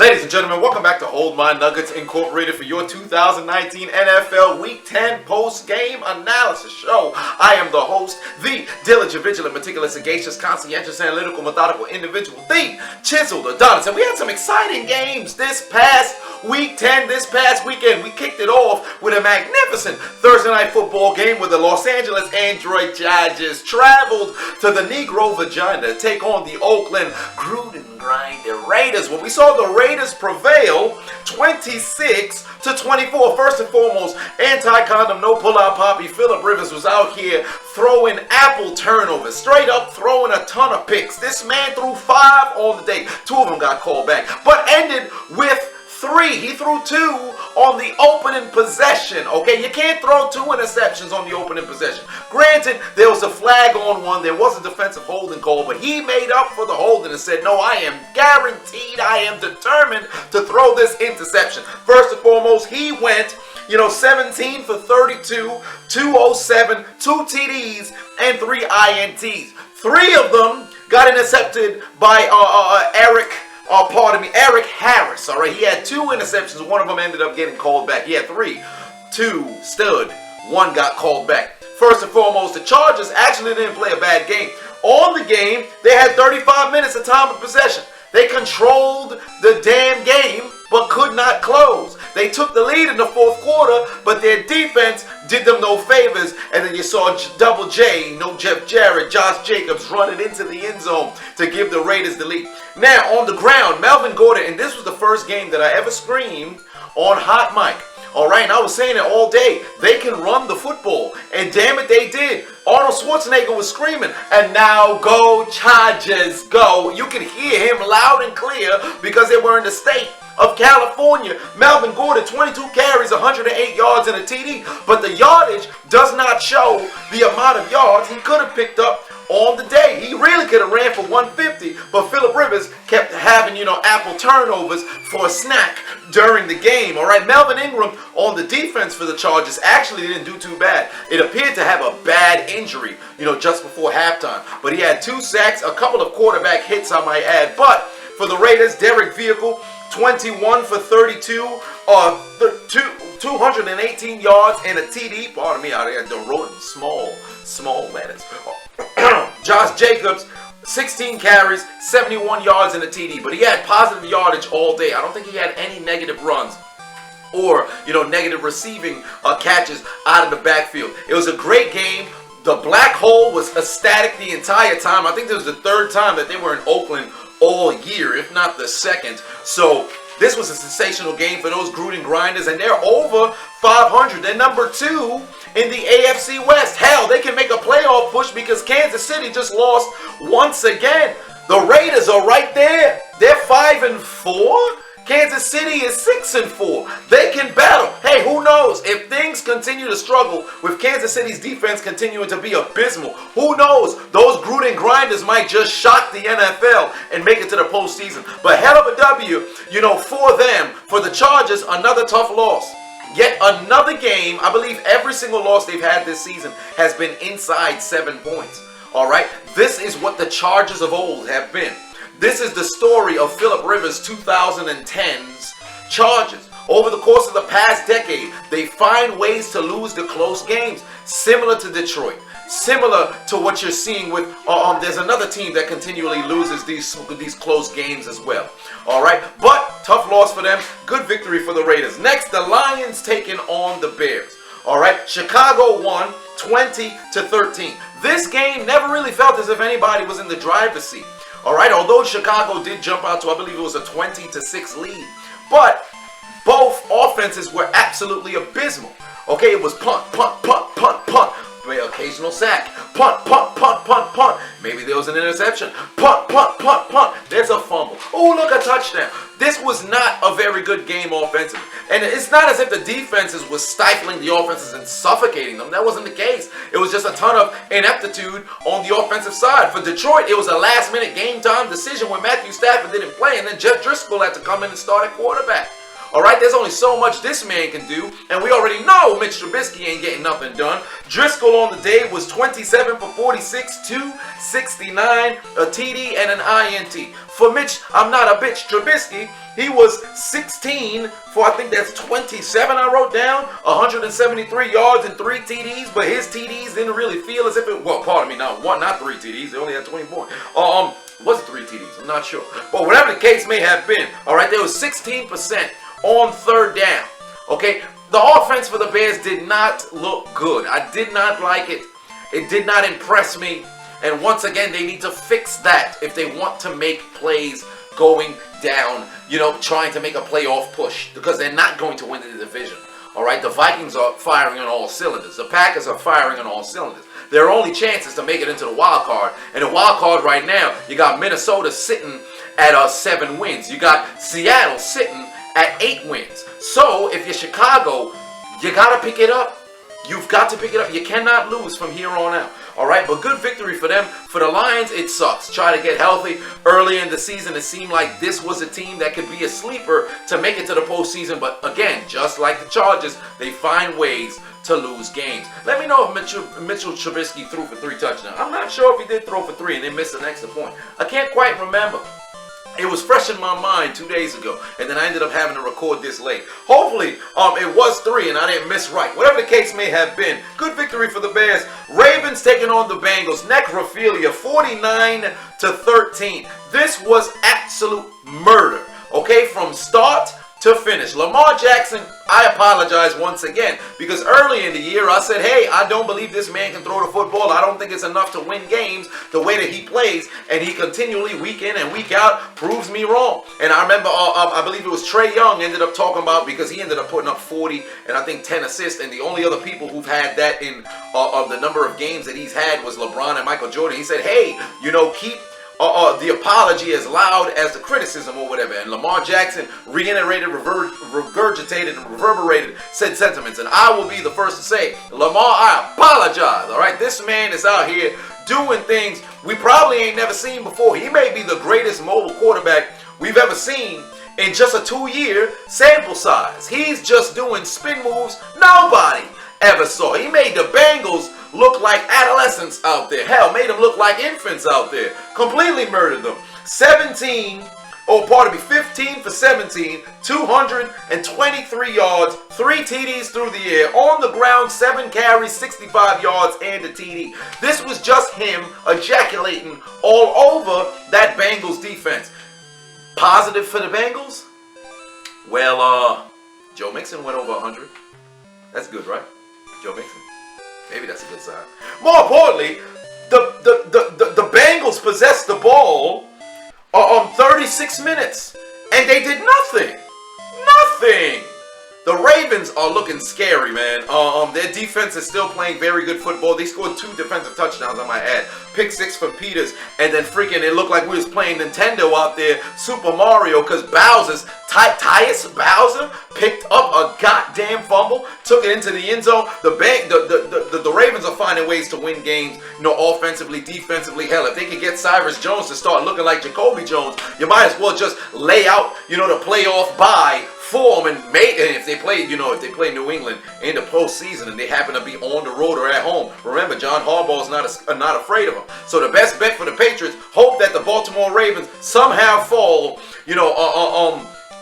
Ladies and gentlemen, welcome back to Hold My Nuggets Incorporated for your 2019 NFL Week 10 post-game analysis show. I am the host, the diligent, vigilant, meticulous, sagacious, conscientious, analytical, methodical individual, the Chiseled Adonis. And we had some exciting games this past Week 10, this past weekend. We kicked it off with a magnificent Thursday night football game where the Los Angeles Android Chargers traveled to the Negro Vagina to take on the Oakland Gruden Grinder Raiders. When we saw the Raiders prevail 26-24. First and foremost, anti-condom, no pull-out poppy. Phillip Rivers was out here throwing apple turnovers, straight up throwing a ton of picks. This man threw 5 on the day. 2 of them got called back, but ended with 3. He threw 2 on the opening possession. Okay, you can't throw 2 interceptions on the opening possession. Granted, there was a flag on one. There was a defensive holding call, but he made up for the holding and said, no, I am guaranteed, I am determined to throw this interception. First and foremost, he went 17 for 32, 207, 2 TDs, and 3 INTs. 3 of them got intercepted by Eric Harris. All right, he had 2 interceptions. One of them ended up getting called back. He had 3. 2 stood. 1 got called back. First and foremost, the Chargers actually didn't play a bad game. On the game, they had 35 minutes of time of possession. They controlled the damn game, but could not close. They took the lead in the fourth quarter, but their defense did them no favors. And then you saw Double J, no Jeff Jarrett, Josh Jacobs running into the end zone to give the Raiders the lead. Now, on the ground, Melvin Gordon, and this was the first game that I ever screamed on Hot Mic. All right, and I was saying it all day. They can run the football, and damn it, they did. Arnold Schwarzenegger was screaming, and now go Chargers, go. You can hear him loud and clear because they were in the state of California. Melvin Gordon, 22 carries, 108 yards and a TD, but the yardage does not show the amount of yards he could have picked up on the day. He really could have ran for 150, but Phillip Rivers kept having, apple turnovers for a snack during the game. All right, Melvin Ingram on the defense for the Chargers actually didn't do too bad. It appeared to have a bad injury, just before halftime, but he had 2 sacks, a couple of quarterback hits, I might add. But for the Raiders, Derek Vehicle, 21 for 32, 218 yards and a TD. Pardon me, I had the wrote small letters. Josh Jacobs, 16 carries, 71 yards and a TD, but he had positive yardage all day. I don't think he had any negative runs or negative receiving catches out of the backfield. It was a great game. The black hole was ecstatic the entire time. I think this was the 3rd time that they were in Oakland all year, if not the 2nd. So this was a sensational game for those Gruden Grinders, and they're over 500. They're number 2 in the AFC West. Hell, they can make a playoff push because Kansas City just lost once again. The Raiders are right there. They're 5-4. Kansas City is 6-4. They can battle. Hey, who knows? If things continue to struggle with Kansas City's defense continuing to be abysmal, who knows? Those Gruden Grinders might just shock the NFL and make it to the postseason. But hell of a W, for them. For the Chargers, another tough loss. Yet another game. I believe every single loss they've had this season has been inside 7 points. All right? This is what the Chargers of old have been. This is the story of Phillip Rivers' 2010's Chargers. Over the course of the past decade, they find ways to lose the close games, similar to Detroit, similar to what you're seeing with, there's another team that continually loses these close games as well. All right, but tough loss for them, good victory for the Raiders. Next, the Lions taking on the Bears. All right, Chicago won 20-13. This game never really felt as if anybody was in the driver's seat. All right, although Chicago did jump out to, I believe it was a 20-6 lead, but both offenses were absolutely abysmal. Okay, it was punt, punt, punt, punt, punt, occasional sack, punt, punt, punt, punt, punt. Maybe there was an interception, punt, punt, punt, punt. There's a fumble. Oh, look, a touchdown. This was not a very good game offensively. And it's not as if the defenses were stifling the offenses and suffocating them. That wasn't the case. It was just a ton of ineptitude on the offensive side. For Detroit, it was a last-minute game-time decision when Matthew Stafford didn't play, and then Jeff Driscoll had to come in and start at quarterback. All right, there's only so much this man can do, and we already know Mitch Trubisky ain't getting nothing done. Driscoll on the day was 27 for 46, 269, a TD, and an INT. For Mitch, I'm not a bitch, Trubisky, he was 16 for, I think that's 27 I wrote down, 173 yards and 3 TDs, but his TDs didn't really feel as if it, well, pardon me, not 3 TDs, they only had 24. Was it 3 TDs? I'm not sure. But whatever the case may have been, all right, there was 16% on third down. Okay, the offense for the Bears did not look good. I did not like it. It did not impress me. And once again, they need to fix that if they want to make plays going down, you know, trying to make a playoff push, because they're not going to win the division. All right, the Vikings are firing on all cylinders. The Packers are firing on all cylinders. Their only chance is to make it into the wild card. And the wild card right now, you got Minnesota sitting at 7 wins. You got Seattle sitting at 8 wins. So if you're Chicago, you got to pick it up. You've got to pick it up. You cannot lose from here on out. All right, but good victory for them. For the Lions, it sucks. Try to get healthy early in the season. It seemed like this was a team that could be a sleeper to make it to the postseason. But again, just like the Chargers, they find ways to lose games. Let me know if Mitchell Trubisky threw for 3 touchdowns. I'm not sure if he did throw for 3 and then missed an extra point. I can't quite remember. It was fresh in my mind 2 days ago, and then I ended up having to record this late. Hopefully, it was 3 and I didn't miss right. Whatever the case may have been, good victory for the Bears. Ravens taking on the Bengals. Necrophilia, 49-13. This was absolute murder, okay, from start to finish. Lamar Jackson, I apologize once again, because early in the year I said, hey, I don't believe this man can throw the football. I don't think it's enough to win games the way that he plays, and he continually, week in and week out, proves me wrong. And I remember, I believe it was Trae Young ended up talking about, because he ended up putting up 40 and I think 10 assists, and the only other people who've had that in of the number of games that he's had was LeBron and Michael Jordan. He said, hey, you know, keep the apology as loud as the criticism or whatever. And Lamar Jackson reiterated, regurgitated, and reverberated said sentiments. And I will be the first to say, Lamar, I apologize. All right, this man is out here doing things we probably ain't never seen before. He may be the greatest mobile quarterback we've ever seen in just a 2-year sample size. He's just doing spin moves nobody ever saw. He made the Bengals look like adolescents out there. Hell, made them look like infants out there. Completely murdered them. 15 for 17, 223 yards, 3 TDs through the air. On the ground, 7 carries, 65 yards, and a TD. This was just him ejaculating all over that Bengals defense. Positive for the Bengals? Well, Joe Mixon went over 100. That's good, right? Joe Mixon. Maybe that's a good sign. More importantly, the Bengals possessed the ball 36 minutes, and they did nothing. Nothing. The Ravens are looking scary, man. Their defense is still playing very good football. They scored 2 defensive touchdowns, I might add. Pick 6 from Peters, and then freaking it looked like we was playing Nintendo out there, Super Mario, because Tyus Bowser picked up a goddamn fumble, took it into the end zone. The Ravens are finding ways to win games, you know, offensively, defensively. Hell, if they could get Cyrus Jones to start looking like Jacoby Jones, you might as well just lay out, you know, the playoff bye for them, and if they play, you know, if they play New England in the postseason and they happen to be on the road or at home, remember John Harbaugh's not afraid of them. So the best bet for the Patriots, hope that the Baltimore Ravens somehow fall, you know,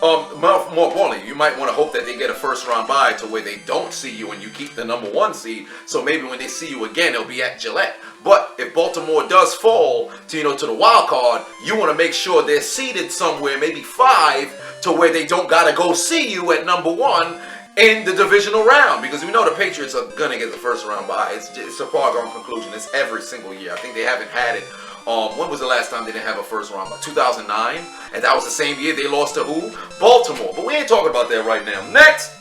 more importantly, you might want to hope that they get a first-round bye to where they don't see you and you keep the number 1 seed. So maybe when they see you again, they'll be at Gillette. But if Baltimore does fall to, you know, to the wild card, you want to make sure they're seated somewhere, maybe 5, to where they don't got to go see you at number 1 in the divisional round, because we know the Patriots are going to get the first-round bye. It's a foregone conclusion. It's every single year. I think they haven't had it. When was the last time they didn't have a first-round bye? 2009? And that was the same year they lost to who? Baltimore. But we ain't talking about that right now. Next,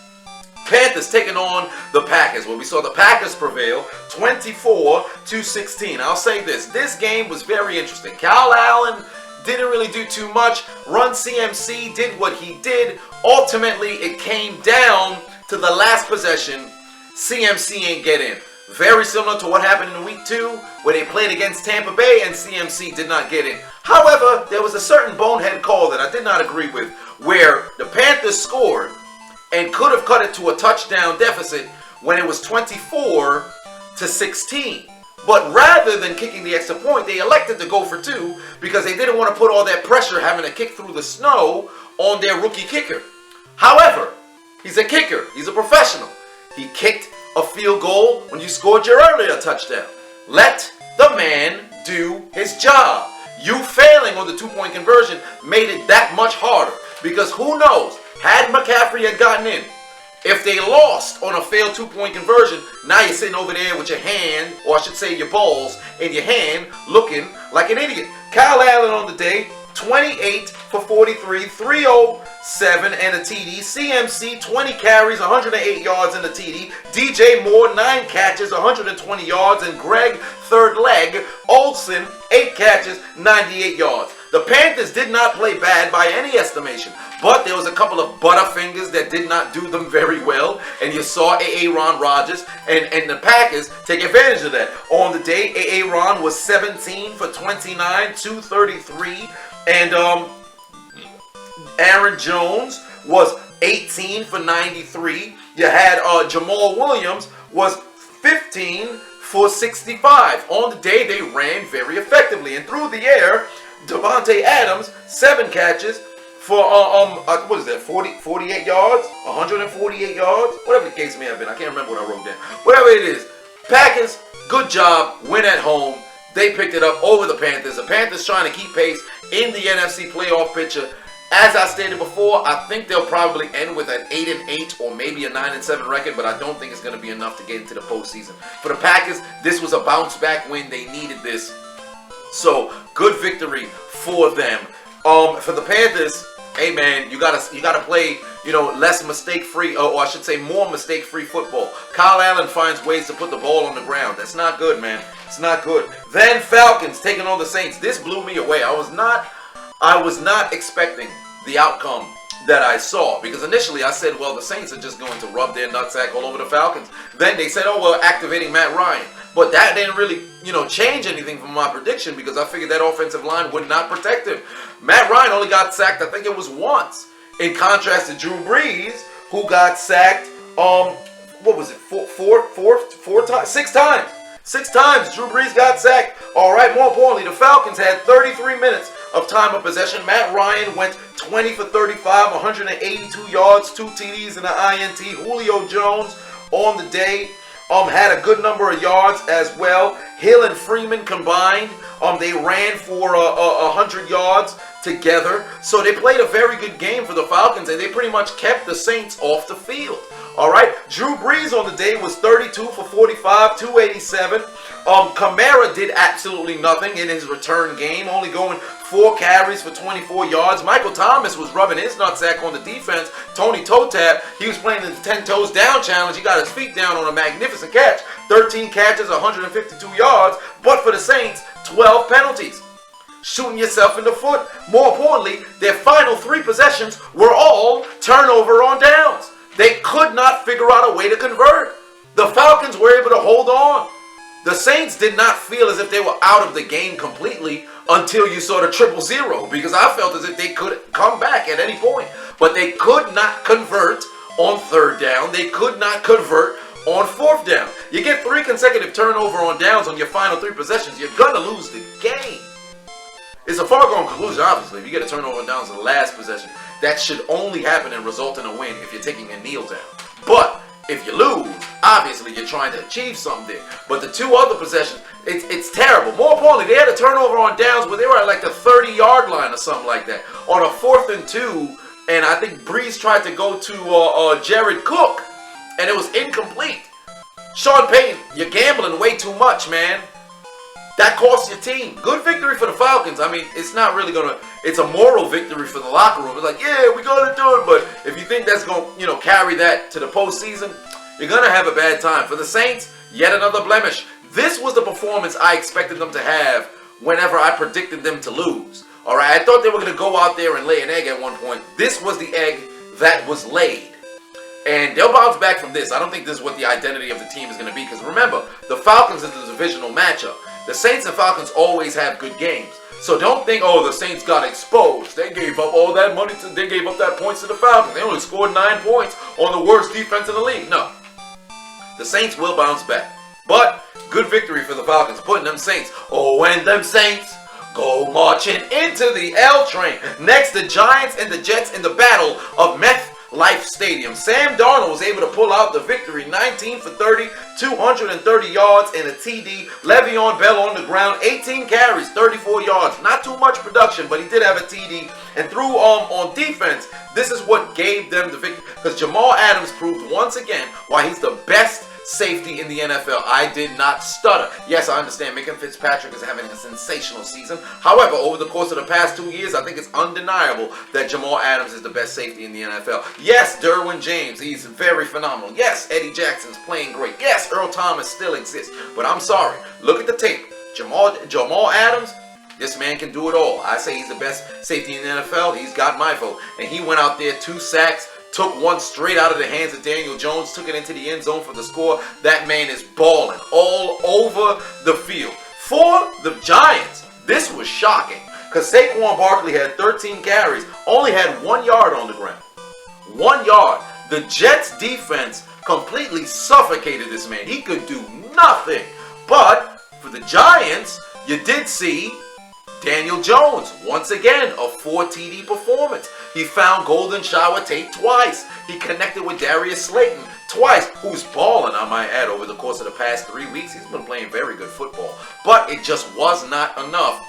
Panthers taking on the Packers. Well, we saw the Packers prevail 24-16. I'll say this. This game was very interesting. Kyle Allen didn't really do too much. Run CMC did what he did. Ultimately, it came down to the last possession. CMC ain't get in. Very similar to what happened in week 2, where they played against Tampa Bay and CMC did not get in. However, there was a certain bonehead call that I did not agree with, where the Panthers scored and could have cut it to a touchdown deficit when it was 24-16. But rather than kicking the extra point, they elected to go for 2 because they didn't want to put all that pressure having to kick through the snow on their rookie kicker. However, he's a kicker. He's a professional. He kicked a field goal when you scored your earlier touchdown. Let the man do his job. You failing on the 2-point conversion made it that much harder because who knows, had McCaffrey had gotten in, if they lost on a failed 2-point conversion, now you're sitting over there with your hand, or I should say your balls, in your hand, looking like an idiot. Kyle Allen on the day, 28 for 43, 307 and a TD. CMC, 20 carries, 108 yards and a TD. DJ Moore, 9 catches, 120 yards. And Greg, third leg, Olsen, 8 catches, 98 yards. The Panthers did not play bad by any estimation, but there was a couple of butterfingers that did not do them very well, and you saw Aaron Rodgers and the Packers take advantage of that. On the day, Aaron was 17 for 29, 233, and Aaron Jones was 18 for 93. You had Jamal Williams was 15 for 65. On the day, they ran very effectively, and through the air, Devontae Adams, 7 catches for, what is that, 48 yards? 148 yards? Whatever the case may have been. I can't remember what I wrote down. Whatever it is. Packers, good job. Win at home. They picked it up over the Panthers. The Panthers trying to keep pace in the NFC playoff picture. As I stated before, I think they'll probably end with an 8-8 or maybe a 9-7 record, but I don't think it's going to be enough to get into the postseason. For the Packers, this was a bounce back win. They needed this. So, good victory for them. For the Panthers, hey man, you gotta play, less mistake-free, or I should say more mistake-free football. Kyle Allen finds ways to put the ball on the ground. That's not good, man. It's not good. Then Falcons taking on the Saints. This blew me away. I was not expecting the outcome that I saw, because initially I said, well, the Saints are just going to rub their nutsack all over the Falcons. Then they said, oh, well, activating Matt Ryan. But that didn't really, change anything from my prediction, because I figured that offensive line would not protect him. Matt Ryan only got sacked, I think it was once, in contrast to Drew Brees, who got sacked, what was it, four times? 6 times. 6 times Drew Brees got sacked. All right, more importantly, the Falcons had 33 minutes of time of possession. Matt Ryan went 20 for 35, 182 yards, 2 TDs and an INT. Julio Jones on the day had a good number of yards as well. Hill and Freeman combined, they ran for 100 yards together. So they played a very good game for the Falcons, and they pretty much kept the Saints off the field. All right, Drew Brees on the day was 32 for 45, 287. Camaro did absolutely nothing in his return game, only going 4 carries for 24 yards. Michael Thomas was rubbing his nutsack on the defense. Tony Toe Tap, he was playing in the 10 toes down challenge. He got his feet down on a magnificent catch. 13 catches, 152 yards. But for the Saints, 12 penalties. Shooting yourself in the foot. More importantly, their final 3 possessions were all turnover on downs. They could not figure out a way to convert. The Falcons were able to hold on. The Saints did not feel as if they were out of the game completely until you saw the 0-0, because I felt as if they could come back at any point. But they could not convert on 3rd down. They could not convert on 4th down. You get 3 consecutive turnover on downs on your final 3 possessions, you're going to lose the game. It's a foregone conclusion, obviously. If you get a turnover on downs in the last possession, that should only happen and result in a win if you're taking a kneel down. But if you lose, obviously you're trying to achieve something there. But the 2 other possessions, it's terrible. More importantly, they had a turnover on downs where they were at like the 30-yard line or something like that. On a 4th and 2, and I think Breeze tried to go to Jared Cook, and it was incomplete. Sean Payton, you're gambling way too much, man. That costs your team. Good victory for the Falcons. I mean, it's not really going to, it's a moral victory for the locker room. It's like, yeah, we're going to do it. But if you think that's going to, carry that to the postseason, you're going to have a bad time. For the Saints, yet another blemish. This was the performance I expected them to have whenever I predicted them to lose. All right, I thought they were going to go out there and lay an egg at one point. This was the egg that was laid. And they'll bounce back from this. I don't think this is what the identity of the team is going to be. Because remember, the Falcons is a divisional matchup. The Saints and Falcons always have good games. So don't think, oh, the Saints got exposed. They gave up all that money they gave up that points to the Falcons. They only scored 9 points on the worst defense in the league. No. The Saints will bounce back. But good victory for the Falcons, putting them Saints. Oh, and them Saints go marching into the L train. Next, the Giants and the Jets in the battle of MetLife Stadium. Sam Darnold was able to pull out the victory, 19 for 30, 230 yards and a TD. Le'Veon Bell on the ground, 18 carries, 34 yards. Not too much production, but he did have a TD. And through on defense, this is what gave them the victory. Because Jamal Adams proved once again why he's the best safety in the NFL. I did not stutter. Yes, I understand Minka Fitzpatrick is having a sensational season. However, over the course of the past 2 years, I think it's undeniable that Jamal Adams is the best safety in the NFL. Yes, Derwin James, he's very phenomenal. Yes, Eddie Jackson's playing great. Yes, Earl Thomas still exists. But I'm sorry. Look at the tape. Jamal Adams, this man can do it all. I say he's the best safety in the NFL. He's got my vote. And he went out there, 2 sacks, took one straight out of the hands of Daniel Jones, took it into the end zone for the score. That man is balling all over the field. For the Giants, this was shocking because Saquon Barkley had 13 carries, only had 1 yard on the ground. 1 yard. The Jets defense completely suffocated this man. He could do nothing. But for the Giants, you did see Daniel Jones, once again, a 4 TD performance. He found Golden Shower Tate twice. He connected with Darius Slayton twice, who's balling, I might add, over the course of the past 3 weeks. He's been playing very good football. But it just was not enough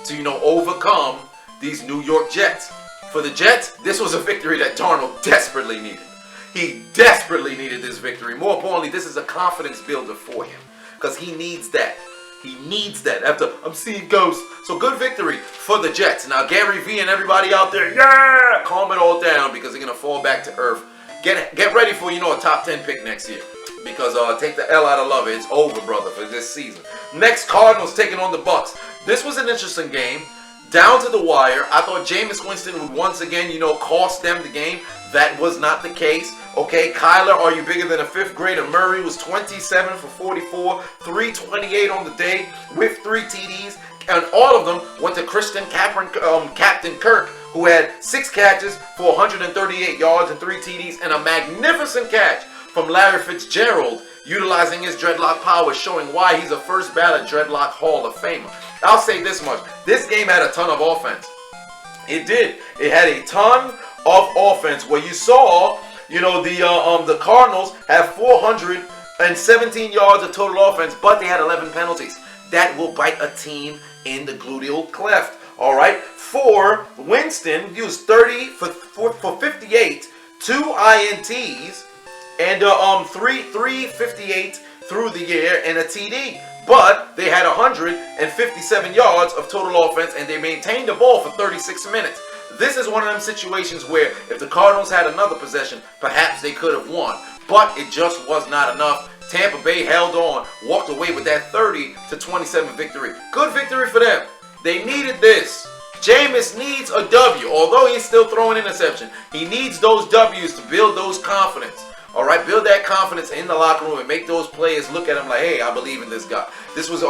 to, overcome these New York Jets. For the Jets, this was a victory that Darnold desperately needed. He desperately needed this victory. More importantly, this is a confidence builder for him because he needs that. He needs that after I'm seeing ghosts. So good victory for the Jets. Now Gary V and everybody out there, yeah, calm it all down because they're going to fall back to earth. Get ready for, a top 10 pick next year. Because take the L out of love. It's over, brother, for this season. Next, Cardinals taking on the Bucks. This was an interesting game. Down to the wire. I thought Jameis Winston would once again, cost them the game. That was not the case. Okay, Kyler, are you bigger than a 5th grader? Murray was 27 for 44, 328 on the day with 3 TDs. And all of them went to Captain Kirk, who had 6 catches for 138 yards and 3 TDs. And a magnificent catch from Larry Fitzgerald, utilizing his dreadlock power, showing why he's a first ballot dreadlock Hall of Famer. I'll say this much. This game had a ton of offense. It did. It had a ton of offense where you saw, the Cardinals have 417 yards of total offense, but they had 11 penalties. That will bite a team in the gluteal cleft. All right. For Winston, he was 30 for 58, 2 INTs, and 358 through the air and a TD. But they had 157 yards of total offense, and they maintained the ball for 36 minutes. This is one of them situations where if the Cardinals had another possession, perhaps they could have won. But it just was not enough. Tampa Bay held on, walked away with that 30-27 victory. Good victory for them. They needed this. Jameis needs a W. Although he's still throwing interception, he needs those W's to build those confidence. All right, build that confidence in the locker room and make those players look at him like, hey, I believe in this guy. This was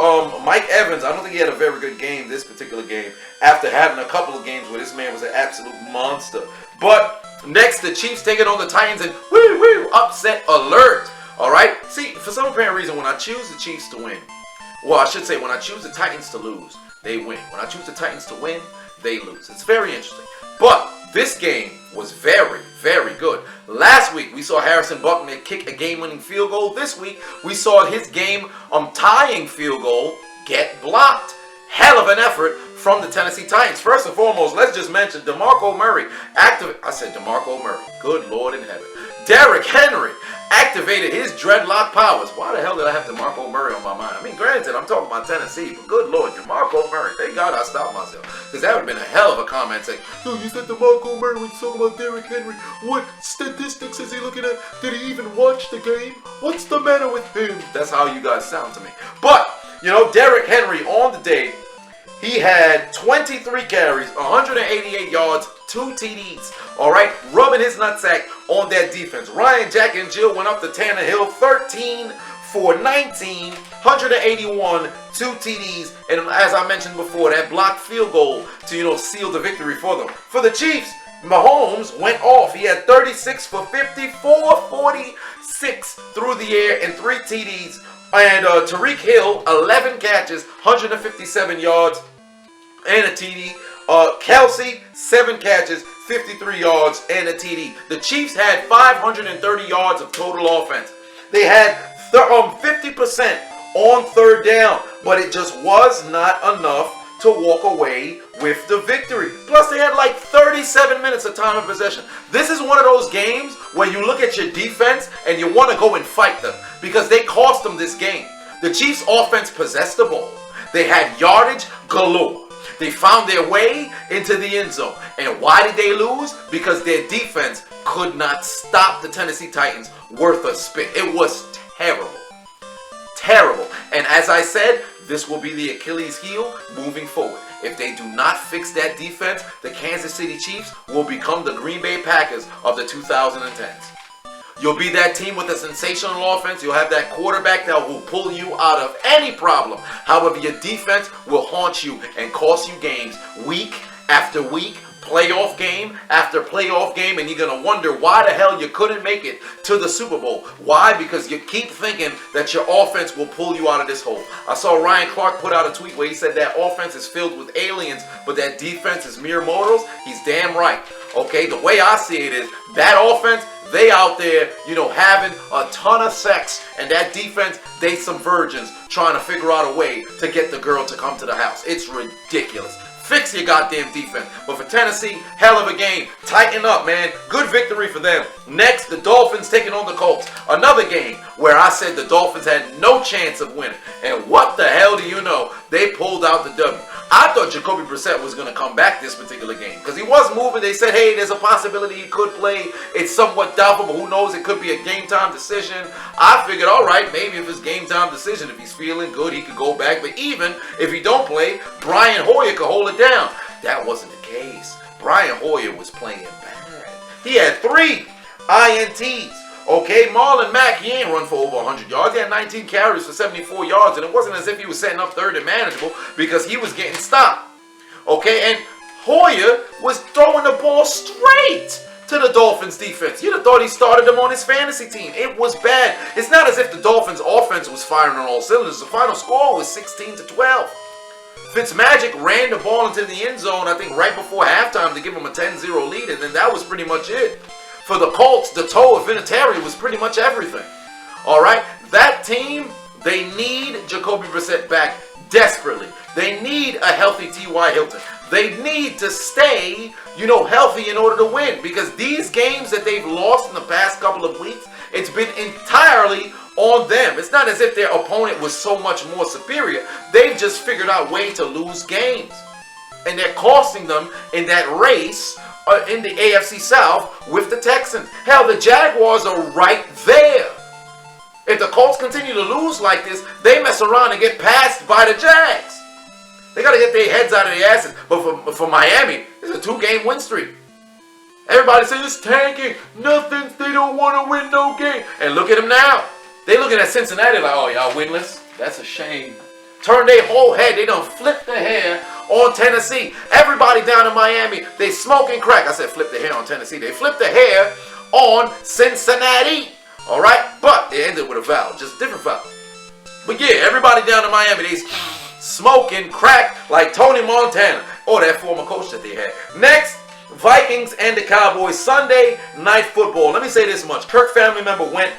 Mike Evans. I don't think he had a very good game, this particular game, after having a couple of games where this man was an absolute monster. But next, the Chiefs taking on the Titans and upset alert. All right, see, for some apparent reason, when I choose the Chiefs to win, well, I should say when I choose the Titans to lose, they win. When I choose the Titans to win, they lose. It's very interesting. But this game was very, very good. Last week, we saw Harrison Buckner kick a game-winning field goal. This week, we saw his game-tying field goal get blocked. Hell of an effort from the Tennessee Titans. First and foremost, let's just mention DeMarco Murray. I said DeMarco Murray. Good Lord in heaven. Derrick Henry activated his dreadlock powers. Why the hell did I have DeMarco Murray on my mind? I mean, granted, I'm talking about Tennessee, but good Lord, DeMarco Murray. Thank God I stopped myself. Because that would have been a hell of a comment saying, yo, you said DeMarco Murray when you talking about Derrick Henry. What statistics is he looking at? Did he even watch the game? What's the matter with him? That's how you guys sound to me. But, Derrick Henry on the day, he had 23 carries, 188 yards, 2 TDs, all right, rubbing his nutsack on that defense. Ryan, Jack, and Jill went up to Tannehill, 13 for 19, 181, 2 TDs, and as I mentioned before, that blocked field goal to, seal the victory for them. For the Chiefs, Mahomes went off. He had 36 for 54, 46 through the air, and 3 TDs. And Tyreek Hill, 11 catches, 157 yards, and a TD. Kelsey, 7 catches, 53 yards, and a TD. The Chiefs had 530 yards of total offense. They had 50% on third down, but it just was not enough to walk away with the victory. Plus, they had like 37 minutes of time of possession. This is one of those games where you look at your defense and you want to go and fight them because they cost them this game. The Chiefs' offense possessed the ball. They had yardage galore. They found their way into the end zone. And why did they lose? Because their defense could not stop the Tennessee Titans worth a spit. It was terrible. Terrible. And as I said, this will be the Achilles heel moving forward. If they do not fix that defense, the Kansas City Chiefs will become the Green Bay Packers of the 2010s. You'll be that team with a sensational offense. You'll have that quarterback that will pull you out of any problem. However, your defense will haunt you and cost you games week after week, playoff game after playoff game, and you're going to wonder why the hell you couldn't make it to the Super Bowl. Why? Because you keep thinking that your offense will pull you out of this hole. I saw Ryan Clark put out a tweet where he said that offense is filled with aliens, but that defense is mere mortals. He's damn right. Okay, the way I see it is that offense, they out there, having a ton of sex, and that defense, they some virgins trying to figure out a way to get the girl to come to the house. It's ridiculous. Fix your goddamn defense. But for Tennessee, hell of a game. Tighten up, man. Good victory for them. Next, the Dolphins taking on the Colts. Another game where I said the Dolphins had no chance of winning. And what the hell do you know? They pulled out the W. I thought Jacoby Brissett was going to come back this particular game because he was moving. They said, hey, there's a possibility he could play. It's somewhat doubtful, but who knows? It could be a game-time decision. I figured, all right, maybe if it's game-time decision, if he's feeling good, he could go back. But even if he don't play, Brian Hoyer could hold it down. That wasn't the case. Brian Hoyer was playing bad. He had 3 INTs. Okay, Marlon Mack, he ain't run for over 100 yards. He had 19 carries for 74 yards, and it wasn't as if he was setting up third and manageable because he was getting stopped. Okay, and Hoyer was throwing the ball straight to the Dolphins defense. You'd have thought he started them on his fantasy team. It was bad. It's not as if the Dolphins offense was firing on all cylinders. The final score was 16-12. Fitzmagic ran the ball into the end zone, I think, right before halftime to give him a 10-0 lead, and then that was pretty much it. For the Colts, the toe of Vinatieri was pretty much everything. All right? That team, they need Jacoby Brissett back desperately. They need a healthy T.Y. Hilton. They need to stay, healthy in order to win because these games that they've lost in the past couple of weeks, it's been entirely on them. It's not as if their opponent was so much more superior. They've just figured out a way to lose games. And they're costing them in that race in the AFC South with the Texans. Hell, the Jaguars are right there. If the Colts continue to lose like this, they mess around and get passed by the Jags. They got to get their heads out of their asses. But for Miami, it's a 2-game win streak. Everybody says it's tanking. Nothing. They don't want to win no game. And look at them now. They looking at Cincinnati like, oh, y'all winless? That's a shame. Turn their whole head. They done flipped the hair on Tennessee. Everybody down in Miami, they smoking crack. I said flip the hair on Tennessee. They flipped the hair on Cincinnati. All right? But it ended with a foul. Just a different foul. But yeah, everybody down in Miami, they smoking crack like Tony Montana. Or that former coach that they had. Next, Vikings and the Cowboys. Sunday Night Football. Let me say this much. Kirk family member went.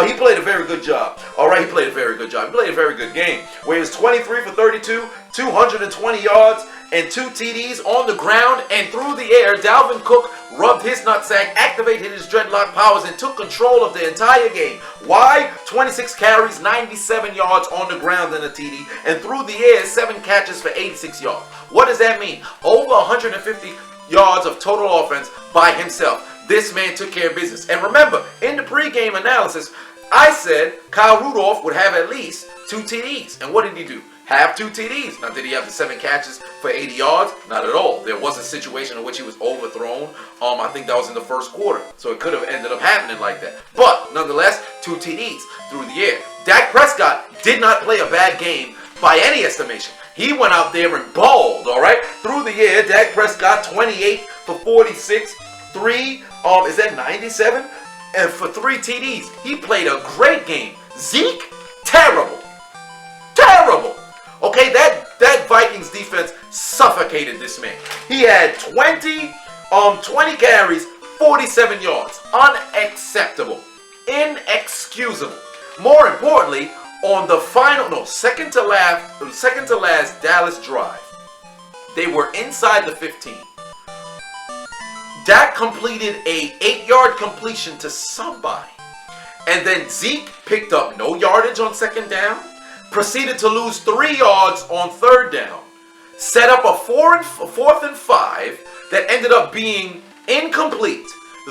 He played a very good job. All right, he played a very good job. He played a very good game where he was 23 for 32, 220 yards, and 2 TDs on the ground and through the air. Dalvin Cook rubbed his nutsack, activated his dreadlock powers, and took control of the entire game. Why? 26 carries, 97 yards on the ground and a TD, and through the air, 7 catches for 86 yards. What does that mean? Over 150 yards of total offense by himself. This man took care of business. And remember, in the pregame analysis, I said Kyle Rudolph would have at least 2 TDs. And what did he do? have 2 TDs. Now, did he have the 7 catches for 80 yards? Not at all. There was a situation in which he was overthrown. I think that was in the first quarter. So it could have ended up happening like that. But nonetheless, 2 TDs through the air. Dak Prescott did not play a bad game by any estimation. He went out there and balled, all right? Through the air, Dak Prescott, 28 for 46, 97? And for 3 TDs. He played a great game. Zeke, terrible. Terrible. Okay, that Vikings defense suffocated this man. He had 20 carries, 47 yards. Unacceptable. Inexcusable. More importantly, on the second to last Dallas drive, they were inside the 15. Dak completed a 8-yard completion to somebody. And then Zeke picked up no yardage on second down, proceeded to lose 3 yards on third down, set up a 4th and 5 that ended up being incomplete.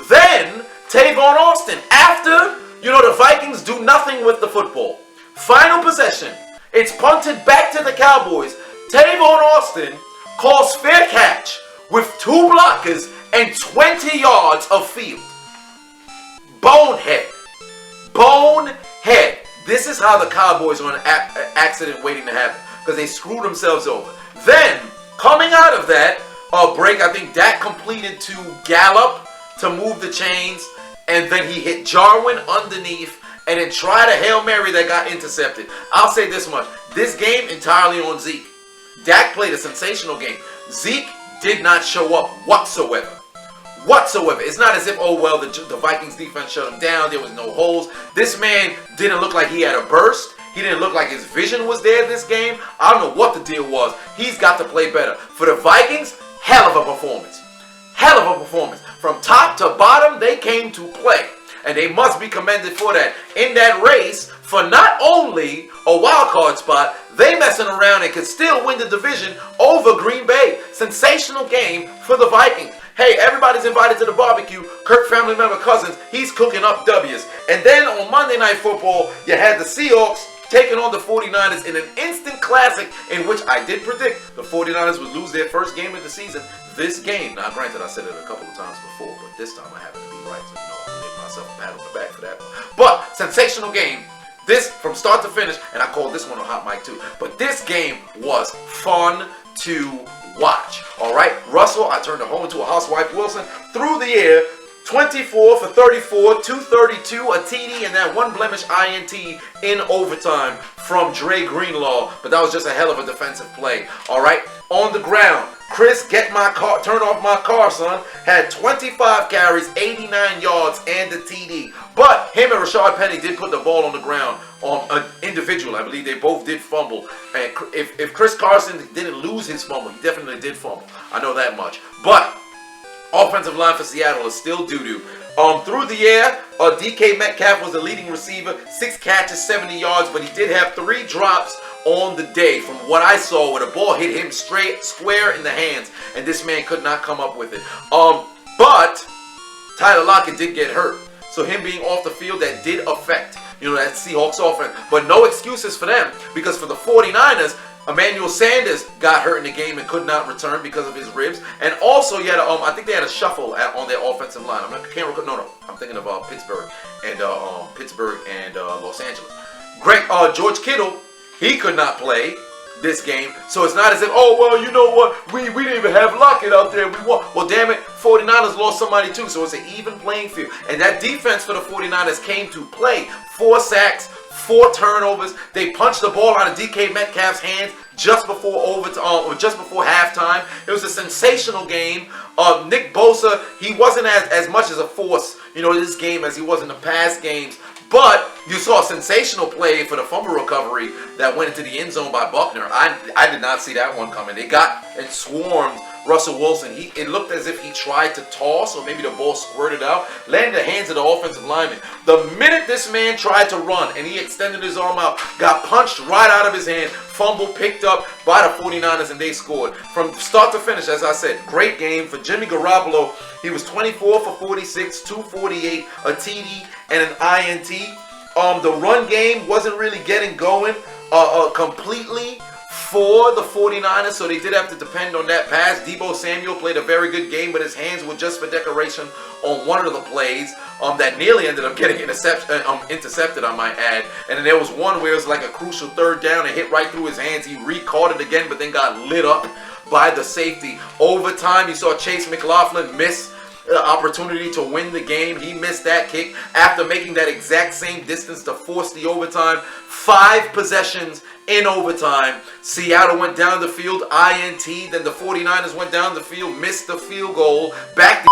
Then Tavon Austin, after, the Vikings do nothing with the football. Final possession. It's punted back to the Cowboys. Tavon Austin calls fair catch with 2 blockers and 20 yards of field. Bonehead. Bonehead. This is how the Cowboys are an accident waiting to happen, because they screwed themselves over. Then, coming out of that break, I think Dak completed to Gallup to move the chains, and then he hit Jarwin underneath, and then tried a Hail Mary that got intercepted. I'll say this much. This game entirely on Zeke. Dak played a sensational game. Zeke did not show up whatsoever. It's not as if, the Vikings defense shut him down. There was no holes. This man didn't look like he had a burst. He didn't look like his vision was there this game. I don't know what the deal was. He's got to play better. For the Vikings, hell of a performance. Hell of a performance. From top to bottom, they came to play. And they must be commended for that. In that race, for not only a wild card spot, they messing around and could still win the division over Green Bay. Sensational game for the Vikings. Hey, everybody's invited to the barbecue. Kirk family member Cousins, he's cooking up W's. And then on Monday Night Football, you had the Seahawks taking on the 49ers in an instant classic in which I did predict the 49ers would lose their first game of the season. This game, now granted I said it a couple of times before, but this time I happen to be right. So, I'll give myself a pat on the back for that one. But, sensational game. This, from start to finish, and I called this one a hot mic too, but this game was fun to watch. All right, Russell, I turned the home into a housewife. Wilson, through the air, 24 for 34, 232, a TD, and that 1 blemish INT in overtime from Dre Greenlaw. But that was just a hell of a defensive play. All right, on the ground, Chris, turn off my car, son, had 25 carries, 89 yards, and the TD. But him and Rashard Penny did put the ball on the ground individual. I believe they both did fumble. And if Chris Carson didn't lose his fumble, he definitely did fumble. I know that much. But offensive line for Seattle is still doo-doo. Through the air, DK Metcalf was the leading receiver, 6 catches, 70 yards, but he did have 3 drops on the day. From what I saw, where the ball hit him square in the hands, and this man could not come up with it. But Tyler Lockett did get hurt, so him being off the field, that did affect that Seahawks offense. But no excuses for them, because for the 49ers, Emmanuel Sanders got hurt in the game and could not return because of his ribs. And also, you had I think they had a shuffle on their offensive line. I'm thinking of Pittsburgh and Los Angeles. George Kittle, he could not play this game. So it's not as if, you know what, we didn't even have Lockett out there, we won. Well, damn it, 49ers lost somebody too, so it's an even playing field. And that defense for the 49ers came to play. 4 sacks, 4 turnovers. They punched the ball out of DK Metcalf's hands just before halftime. It was a sensational game. Nick Bosa, he wasn't as much as a force, this game as he was in the past games. But you saw a sensational play for the fumble recovery that went into the end zone by Buckner. I did not see that one coming. They got and swarmed Russell Wilson. It looked as if he tried to toss, or maybe the ball squirted out, landed in the hands of the offensive lineman. The minute this man tried to run and he extended his arm out, got punched right out of his hand, fumble picked up by the 49ers, and they scored. From start to finish, as I said, great game for Jimmy Garoppolo. He was 24 for 46, 248, a TD, and an INT. The run game wasn't really getting going completely for the 49ers, so they did have to depend on that pass. Deebo Samuel played a very good game, but his hands were just for decoration on one of the plays that nearly ended up getting intercepted, I might add. And then there was one where it was like a crucial third down and hit right through his hands. He re-caught it again, but then got lit up by the safety. Overtime, you saw Chase McLaughlin miss the opportunity to win the game. He missed that kick after making that exact same distance to force the overtime. 5 possessions in overtime. Seattle went down the field, INT. Then the 49ers went down the field, missed the field goal, back the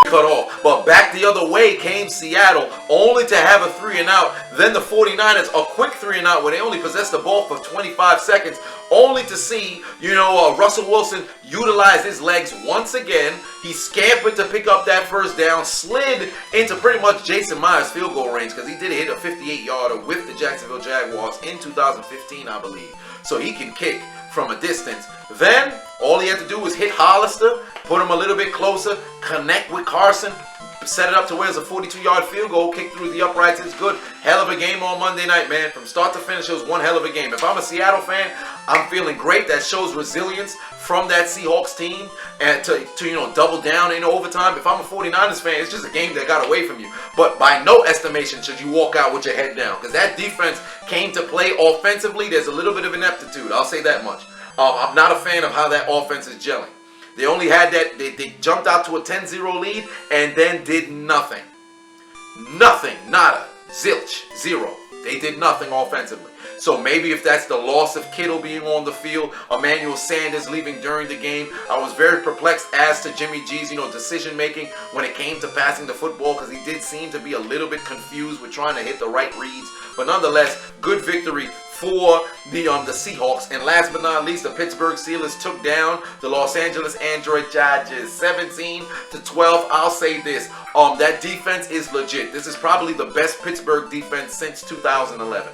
cut off. But back the other way came Seattle, only to have a 3-and-out. Then the 49ers, a quick 3-and-out where they only possessed the ball for 25 seconds, only to see, Russell Wilson utilize his legs once again. He scampered to pick up that first down, slid into pretty much Jason Myers' field goal range because he did hit a 58-yarder with the Jacksonville Jaguars in 2015, I believe. So he can kick from a distance. Then all he had to do was hit Hollister, put him a little bit closer, connect with Carson, set it up to where it's a 42-yard field goal, kick through the uprights. It's good. Hell of a game on Monday night, man. From start to finish, it was one hell of a game. If I'm a Seattle fan, I'm feeling great. That shows resilience from that Seahawks team and to double down in overtime. If I'm a 49ers fan, it's just a game that got away from you. But by no estimation should you walk out with your head down, because that defense came to play offensively. There's a little bit of ineptitude. I'll say that much. I'm not a fan of how that offense is gelling. They only had that, they jumped out to a 10-0 lead and then did nothing. Nothing, nada, zilch, zero. They did nothing offensively. So maybe if that's the loss of Kittle being on the field, Emmanuel Sanders leaving during the game, I was very perplexed as to Jimmy G's, decision making when it came to passing the football, because he did seem to be a little bit confused with trying to hit the right reads. But nonetheless, good victory for the Seahawks. And last but not least, the Pittsburgh Steelers took down the Los Angeles Android Chargers 17-12. I'll say this, that defense is legit. This is probably the best Pittsburgh defense since 2011.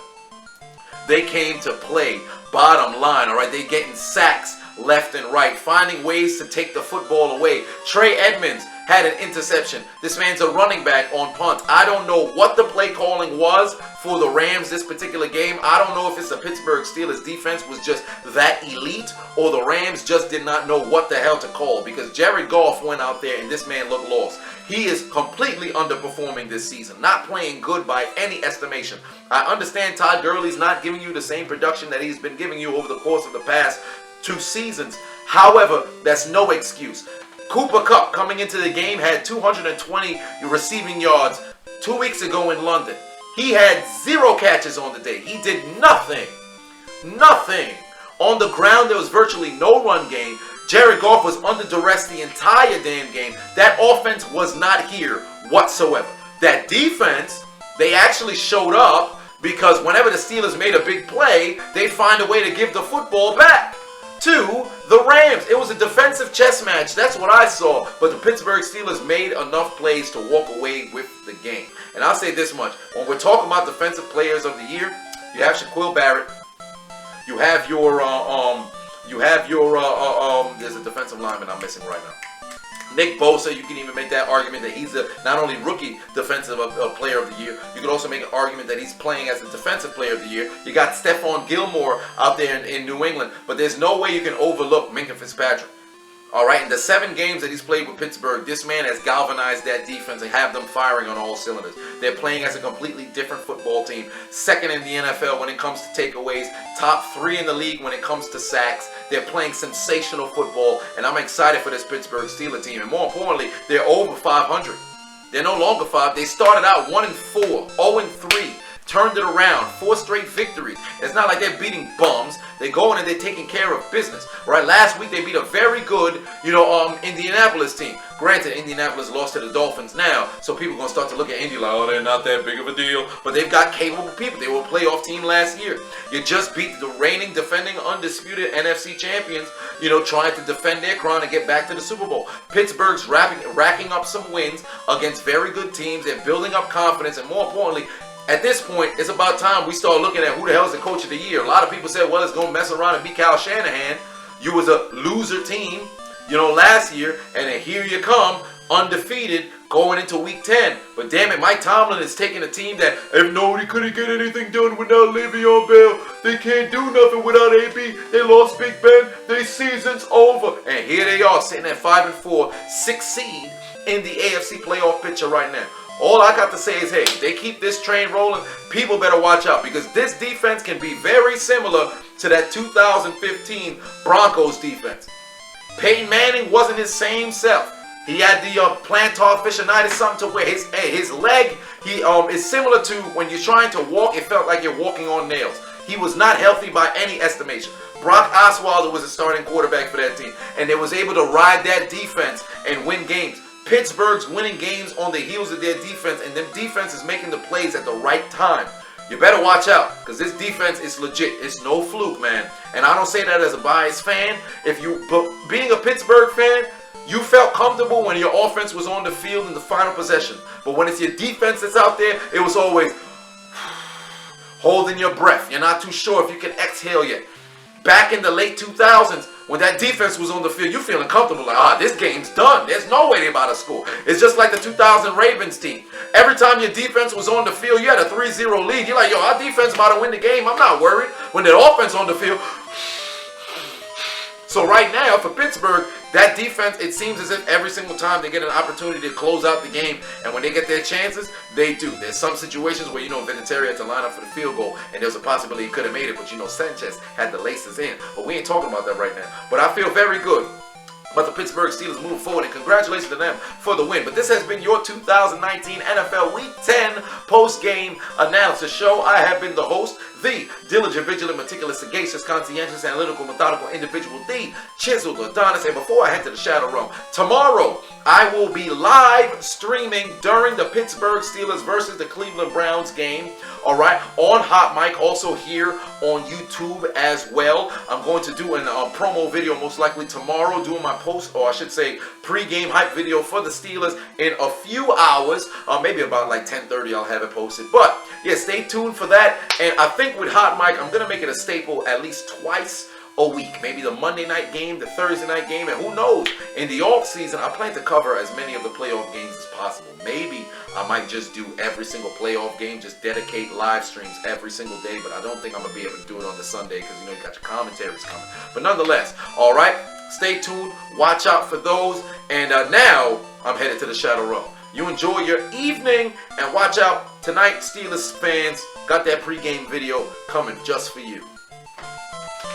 They came to play, bottom line, all right? They're getting sacks left and right, finding ways to take the football away. Trey Edmonds had an interception. This man's a running back on punt. I don't know what the play calling was for the Rams this particular game. I don't know if it's the Pittsburgh Steelers defense was just that elite, or the Rams just did not know what the hell to call, because Jared Goff went out there and this man looked lost. He is completely underperforming this season, not playing good by any estimation. I understand Todd Gurley's not giving you the same production that he's been giving you over the course of the past 2 seasons. However, that's no excuse. Cooper Kupp coming into the game had 220 receiving yards 2 weeks ago in London. He had 0 catches on the day. He did nothing. Nothing. On the ground, there was virtually no run game. Jared Goff was under duress the entire damn game. That offense was not here whatsoever. That defense, they actually showed up, because whenever the Steelers made a big play, they'd find a way to give the football back to the Rams. It was a defensive chess match. That's what I saw. But the Pittsburgh Steelers made enough plays to walk away with the game. And I'll say this much. When we're talking about defensive players of the year, you have Shaquille Barrett. You have your, there's a defensive lineman I'm missing right now. Nick Bosa, you can even make that argument that he's not only rookie defensive player of the year, you could also make an argument that he's playing as a defensive player of the year. You got Stephon Gilmore out there in New England, but there's no way you can overlook Minkah Fitzpatrick. All right, in the 7 games that he's played with Pittsburgh, this man has galvanized that defense and have them firing on all cylinders. They're playing as a completely different football team. 2nd in the NFL when it comes to takeaways. Top 3 in the league when it comes to sacks. They're playing sensational football, and I'm excited for this Pittsburgh Steelers team. And more importantly, they're over 500. They're no longer 5. They started out 1-4, 0-3. Turned it around, 4 straight victories. It's not like they're beating bums. They go in and they're taking care of business. Right? Last week they beat a very good, Indianapolis team. Granted, Indianapolis lost to the Dolphins now, so people are going to start to look at Indy like, oh, they're not that big of a deal. But they've got capable people. They were a playoff team last year. You just beat the reigning, defending, undisputed NFC champions, trying to defend their crown and get back to the Super Bowl. Pittsburgh's racking up some wins against very good teams. They're building up confidence, and more importantly, at this point, it's about time we start looking at who the hell is the coach of the year. A lot of people said, well, it's going to mess around and be Kyle Shanahan. You was a loser team, last year, and then here you come undefeated going into week 10. But damn it, Mike Tomlin is taking a team that if nobody couldn't get anything done without Le'Veon Bell, they can't do nothing without AB. They lost Big Ben. Their season's over. And here they are sitting at 5-4, 6th seed in the AFC playoff picture right now. All I got to say is, hey, they keep this train rolling, people better watch out, because this defense can be very similar to that 2015 Broncos defense. Peyton Manning wasn't his same self. He had the plantar fasciitis, something to where his leg is similar to when you're trying to walk, it felt like you're walking on nails. He was not healthy by any estimation. Brock Osweiler was a starting quarterback for that team, and they was able to ride that defense and win games. Pittsburgh's winning games on the heels of their defense, and them defense is making the plays at the right time. You better watch out, because this defense is legit. It's no fluke, man. And I don't say that as a biased fan. But being a Pittsburgh fan, you felt comfortable when your offense was on the field in the final possession. But when it's your defense that's out there, it was always holding your breath. You're not too sure if you can exhale yet. Back in the late 2000s, when that defense was on the field, you're feeling comfortable like, this game's done. There's no way they're about to score. It's just like the 2000 Ravens team. Every time your defense was on the field, you had a 3-0 lead. You're like, yo, our defense about to win the game. I'm not worried. When their offense on the field. So right now, for Pittsburgh, that defense, it seems as if every single time they get an opportunity to close out the game, and when they get their chances, they do. There's some situations where, Vinatieri had to line up for the field goal, and there's a possibility he could have made it, but, Sanchez had the laces in. But we ain't talking about that right now. But I feel very good about the Pittsburgh Steelers moving forward, and congratulations to them for the win. But this has been your 2019 NFL Week 10 post-game analysis show. I have been the host, the diligent, vigilant, meticulous, sagacious, conscientious, analytical, methodical individual, the Chiseled Adonis. And before I head to the Shadow Realm, tomorrow I will be live streaming during the Pittsburgh Steelers versus the Cleveland Browns game, all right, on Hot Mic, also here on YouTube as well. I'm going to do a promo video most likely tomorrow, doing my post, or I should say pre-game hype video for the Steelers in a few hours, maybe about like 10:30 I'll have it posted. But yeah, stay tuned for that. And I think with Hot Mic, I'm going to make it a staple at least twice a week. Maybe the Monday night game, the Thursday night game, and who knows, in the off season, I plan to cover as many of the playoff games as possible. Maybe I might just do every single playoff game, just dedicate live streams every single day, but I don't think I'm going to be able to do it on the Sunday because, you got your commentaries coming. But nonetheless, all right, stay tuned, watch out for those, and now I'm headed to the Shadow Realm. You enjoy your evening, and watch out tonight, Steelers fans, got that pregame video coming just for you.